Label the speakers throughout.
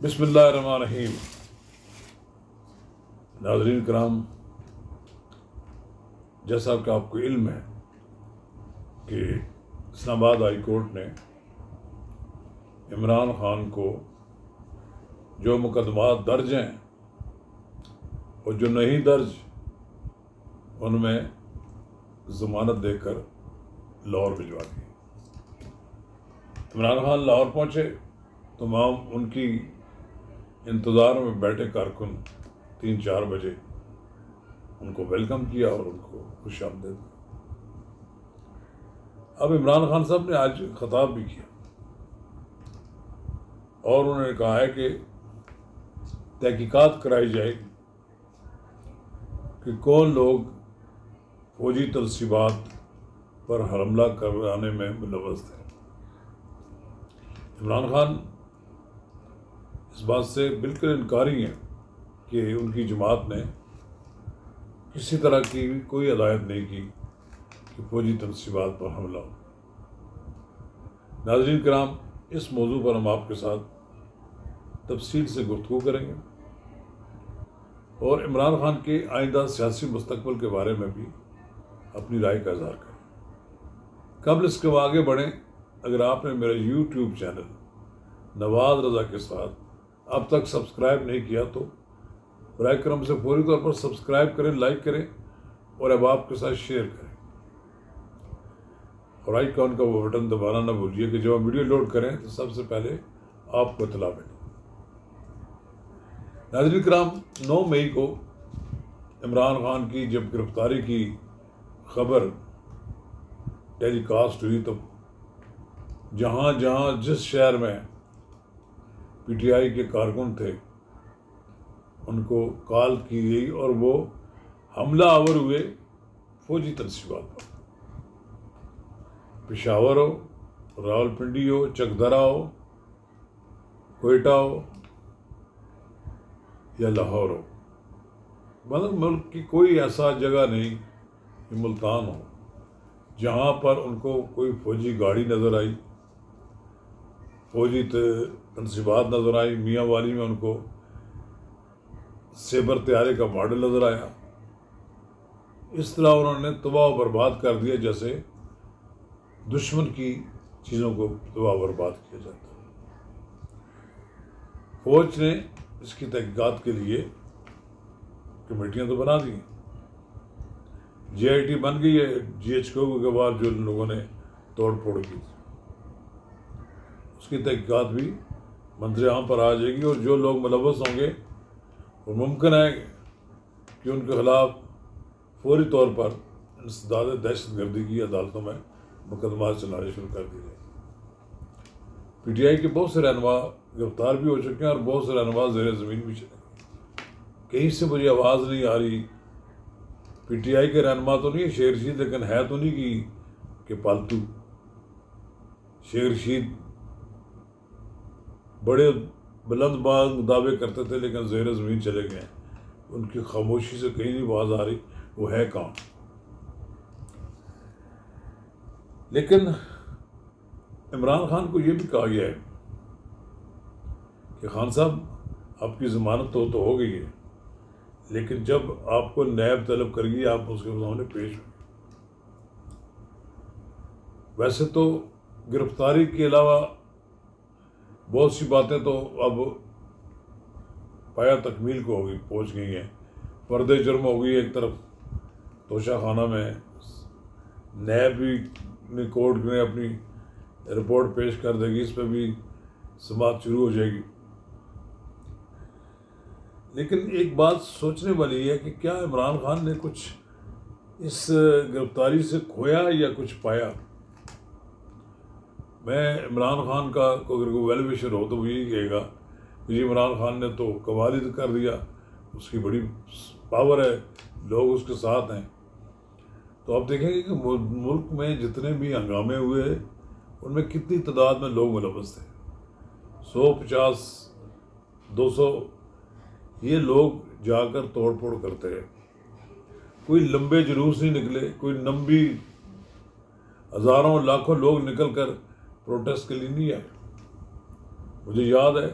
Speaker 1: बिस्मिल्लाहिर्रहमानिर्रहीम। नाज़रीन कराम, जैसा कि आपको इल्म है कि इस्लामाबाद हाई कोर्ट ने इमरान खान को जो मुकदमात दर्ज हैं और जो नहीं दर्ज उनमें ज़मानत देकर लाहौर भिजवा दी। इमरान खान लाहौर पहुँचे, तमाम उनकी इंतज़ार में बैठे कारकुन 3-4 बजे उनको वेलकम किया और उनको खुशामदीद। अब इमरान खान साहब ने आज खिताब भी किया और उन्होंने कहा है कि तहकीकात कराई जाएगी कि कौन लोग फौजी तलसीबात पर हमला कराने में मुलव्वस थे। इमरान खान इस बात से बिल्कुल इनकारी हैं कि उनकी जमात ने किसी तरह की कोई हिदायत नहीं की कि फौजी तनसीबात पर हमला हो। नाज़रीन कराम, इस मौजू पर हम आपके साथ तफसील से गुफ्तगू करेंगे और इमरान खान के आइंदा सियासी मुस्तकबिल के बारे में भी अपनी राय का इज़हार करें। कबल इसके आगे बढ़ें, अगर आपने मेरा यूट्यूब चैनल नवाज़ रज़ा के साथ अब तक सब्सक्राइब नहीं किया तो बराए करम से फौरी तौर पर सब्सक्राइब करें, लाइक करें और अब आपके साथ शेयर करें और आइकॉन का वो बटन दबाना ना भूलिए कि जब हम वीडियो लोड करें तो सबसे पहले आपको इत्तला मिले। नाज़रीन कराम, 9 मई को इमरान खान की जब गिरफ्तारी की खबर टेलीकास्ट हुई तो जहाँ जहाँ जिस शहर में पीटीआई के कारकुन थे उनको कॉल की गई और वो हमला आवर हुए फौजी तनसीबात पर। पेशावर हो, रावलपिंडी हो, चकदरा हो, कोयटा हो या लाहौर हो, मतलब मुल्क की कोई ऐसा जगह नहीं कि मुल्तान हो जहाँ पर उनको कोई फौजी गाड़ी नज़र आई, फौजी तनसीबात नज़र आई। मियाँ वाली में उनको सेबर तैयारे का मॉडल नज़र आया। इस तरह उन्होंने तबाह बर्बाद कर दिया जैसे दुश्मन की चीज़ों को तबाह बर्बाद किया जाता है। फौज ने इसकी तहकीकात के लिए कमेटियाँ तो बना दी, JIT बन गई है। GHQ के बाद जो लोगों ने तोड़ फोड़ की उसकी तहकीकात भी मंत्री आम पर आ जाएगी और जो लोग मुलव्वस होंगे और मुमकिन है कि उनके खिलाफ फौरी तौर पर इंसदाद दहशतगर्दी की अदालतों में मुकदमा चलाने शुरू कर दिए। PTI के बहुत से रहनुमा गिरफ्तार भी हो चुके हैं और बहुत से रहनुमा ज़ेर ज़मीन भी चले। कहीं से मुझे आवाज़ नहीं आ रही PTI के रहनुमा तो नहीं है शेर रशीद, लेकिन है तो नहीं कि पालतू। शेर रशीद बड़े बुलंद बांग दावे करते थे लेकिन ज़ेर ज़मीन चले गए। उनकी खामोशी से कहीं नहीं आवाज़ आ रही वो है कौन। लेकिन इमरान खान को ये भी कहा गया है कि खान साहब आपकी ज़मानत तो हो गई है, लेकिन जब आपको नैब तलब करेगी आप उसके सामने पेश हो। वैसे तो गिरफ्तारी के अलावा बहुत सी बातें तो अब पाया तकमील को होगी पहुँच गई हैं। पर्दे जुर्म हो गई एक तरफ, तोशा खाना में नैब भी कोर्ट ने अपनी रिपोर्ट पेश कर देगी, इस पर भी समाअत शुरू हो जाएगी। लेकिन एक बात सोचने वाली है कि क्या इमरान खान ने कुछ इस गिरफ्तारी से खोया या कुछ पाया। मैं इमरान खान का अगर कोई वेल विशर हो तो वो यही कहेगा कि इमरान खान ने तो कमाल ही कर दिया, उसकी बड़ी पावर है, लोग उसके साथ हैं। तो आप देखेंगे कि मुल्क में जितने भी हंगामे हुए उनमें कितनी तादाद में लोग मुलव्वस थे। 150, 200 ये लोग जाकर तोड़ फोड़ करते हैं। कोई लंबे जुलूस नहीं निकले, कोई लंबी हज़ारों लाखों लोग निकल कर प्रोटेस्ट के लिए नहीं आए। मुझे याद है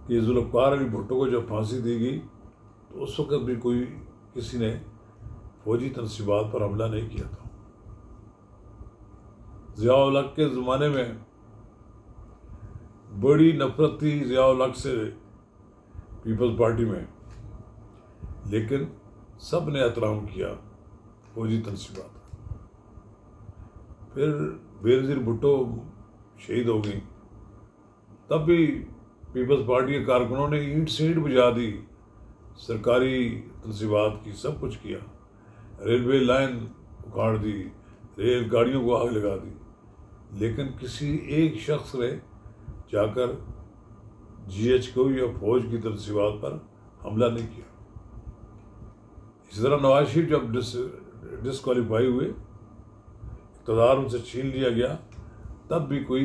Speaker 1: कि जुल्फ़िकार अली भुट्टो को जब फांसी दी गई तो उस वक़्त भी किसी ने फौजी तनसीबात पर हमला नहीं किया था। ज़िया-उल हक़ के ज़माने में बड़ी नफरत थी ज़िया-उल हक़ से पीपल्स पार्टी में, लेकिन सब ने एहतराम किया फौजी तनसीबात। फिर बेनज़ीर भुट्टो शहीद हो गई, तब भी पीपल्स पार्टी के कारकुनों ने ईंट से ईंट बुझा दी, सरकारी तनसीबात की, सब कुछ किया, रेलवे लाइन उखाड़ दी, रेल गाड़ियों को आग लगा दी, लेकिन किसी एक शख्स ने जाकर GHQ या फौज की तनसीबात पर हमला नहीं किया। इसी तरह नवाज शरीफ जब डिसक्वालीफाई हुए, इक़्तिदार उनसे छीन लिया गया, तब भी कोई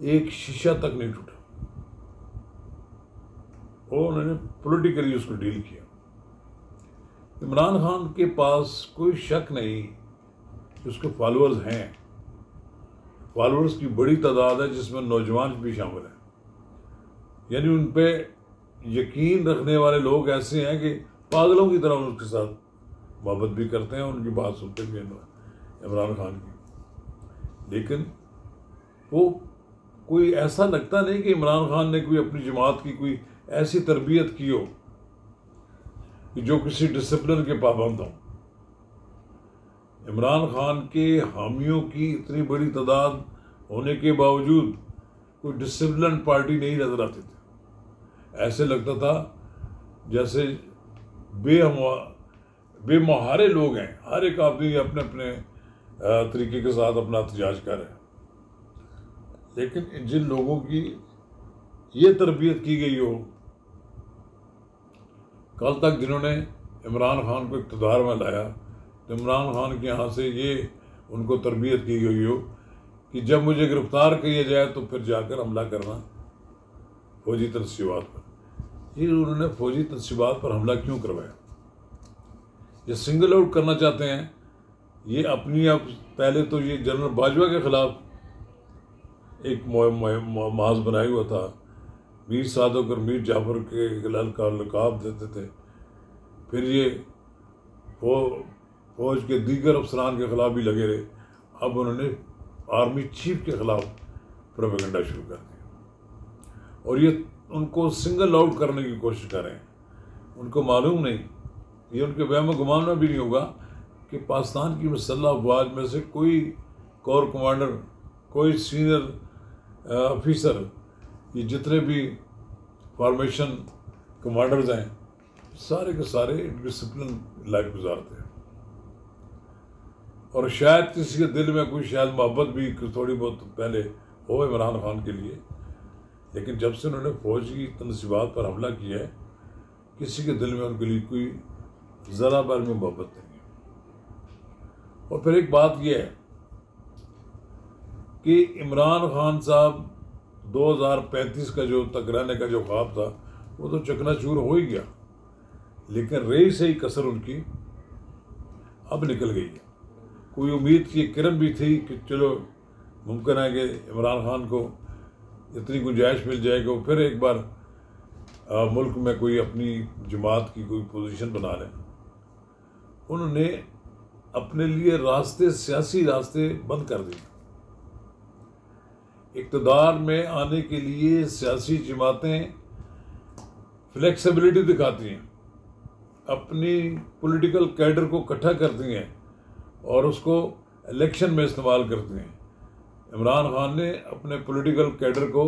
Speaker 1: एक शीशा तक नहीं टूटा और उन्होंने पॉलिटिकली उसको डील किया। इमरान खान के पास कोई शक नहीं कि उसके फॉलोअर्स हैं, फॉलोअर्स की बड़ी तादाद है जिसमें नौजवान भी शामिल हैं। यानी उन पे यकीन रखने वाले लोग ऐसे हैं कि पागलों की तरह उसके साथ मोहब्बत भी करते हैं, उनकी बात सुनते भी हैं इमरान खान की। लेकिन वो कोई ऐसा लगता नहीं कि इमरान खान ने कोई अपनी जमात की कोई ऐसी तरबियत की हो कि जो किसी डिसिप्लिन के पाबंद हों। इमरान खान के हामियों की इतनी बड़ी तादाद होने के बावजूद कोई डिसिप्लिन पार्टी नहीं नजर आती थी। ऐसे लगता था जैसे बेमहारे लोग हैं, हर एक आदमी अपने अपने तरीके के साथ अपना एहतजाज कर रहे हैं। लेकिन जिन लोगों की ये तरबियत की गई हो, कल तक जिन्होंने इमरान खान को इक़्तिदार में लाया, तो इमरान खान के यहाँ से ये उनको तरबियत की गई हो कि जब मुझे गिरफ्तार किया जाए तो फिर जाकर हमला करना फौजी तनसीबात पर। ये उन्होंने फौजी तनसीबात पर हमला क्यों करवाया? ये सिंगल आउट करना चाहते हैं। ये अपनी अब पहले तो ये जनरल बाजवा के ख़िलाफ़ एक महाज बनाया हुआ था, मीर सादक और मीर जाफर के लकाब देते थे। फिर ये फौज के दीगर अफसरान के ख़िलाफ़ भी लगे रहे। अब उन्होंने आर्मी चीफ के ख़िलाफ़ प्रोपेगेंडा शुरू कर दिया और ये उनको सिंगल आउट करने की कोशिश कर रहे हैं। उनको मालूम नहीं, ये उनके वहम गुमान में भी नहीं होगा कि पाकिस्तान की मुसल्लह अफवाज में से कोई कोर कमांडर, कोई सीनियर ऑफिसर, ये जितने भी फॉर्मेशन कमांडर्स हैं, सारे के सारे डिसिप्लिन लाइफ गुजारते हैं। और शायद किसी के दिल में कोई शायद मोहब्बत भी थोड़ी बहुत पहले हो इमरान खान के लिए, लेकिन जब से उन्होंने फौज की तनसीबात पर हमला किया है, किसी के दिल में उनके लिए कोई ज़रा भर में मोहब्बत नहीं है। और फिर एक बात यह है कि इमरान खान साहब 2035 का जो तक रहने का जो ख्वाब था वो तो चकनाचूर हो ही गया, लेकिन रही से ही कसर उनकी अब निकल गई है। कोई उम्मीद की किरण भी थी कि चलो मुमकिन है कि इमरान खान को इतनी गुंजाइश मिल जाएगी, वो फिर एक बार मुल्क में कोई अपनी जमात की कोई पोजीशन बना लें। उन्होंने अपने लिए सियासी रास्ते बंद कर दिए। इक़्तिदार में आने के लिए सियासी जमातें फ्लेक्सिबिलिटी दिखाती हैं, अपनी पॉलिटिकल कैडर को इकट्ठा करती हैं और उसको इलेक्शन में इस्तेमाल करती हैं। इमरान खान ने अपने पॉलिटिकल कैडर को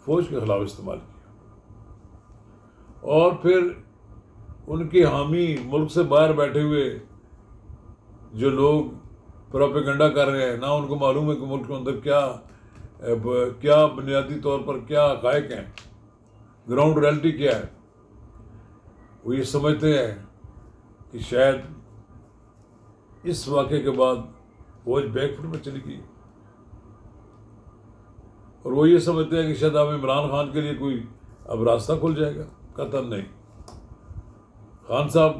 Speaker 1: फौज के ख़िलाफ़ इस्तेमाल किया और फिर उनके हामी मुल्क से बाहर बैठे हुए जो लोग प्रोपेगेंडा कर रहे हैं, ना उनको मालूम है कि मुल्क के अंदर क्या बुनियादी तौर पर क्या हक़ाइक़ हैं, ग्राउंड रियलिटी क्या है। वो ये समझते हैं कि शायद इस वाक़े के बाद फौज बैकफुट में चली गई, और वो ये समझते हैं कि शायद अब इमरान खान के लिए कोई अब रास्ता खुल जाएगा। कतई नहीं। खान साहब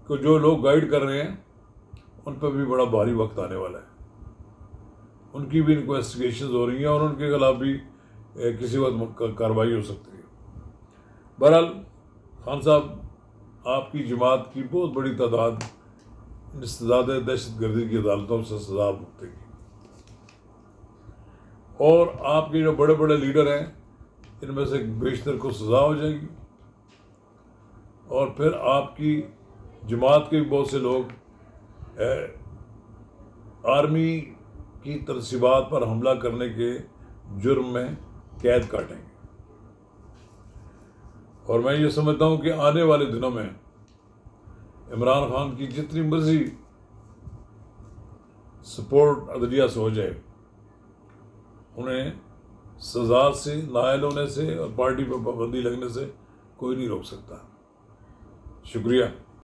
Speaker 1: को जो लोग गाइड कर रहे हैं उन पर भी बड़ा भारी वक्त आने वाला है। उनकी भी इन्वेस्टिगेशंस हो रही हैं और उनके खिलाफ भी किसी वक्त कार्रवाई हो सकती है। बहरहाल खान साहब, आपकी जमात की बहुत बड़ी तादाद इंसदाद दहशतगर्दी की अदालतों से सजा भुगतेगी और आपके जो बड़े बड़े लीडर हैं इनमें से बेशतर को सजा हो जाएगी और फिर आपकी जमात के भी बहुत से लोग आर्मी की तरसीबात पर हमला करने के जुर्म में कैद काटेंगे। और मैं ये समझता हूँ कि आने वाले दिनों में इमरान खान की जितनी मर्जी सपोर्ट अदलिया से हो जाए, उन्हें सजा से नायल होने से और पार्टी पर पाबंदी लगने से कोई नहीं रोक सकता। शुक्रिया।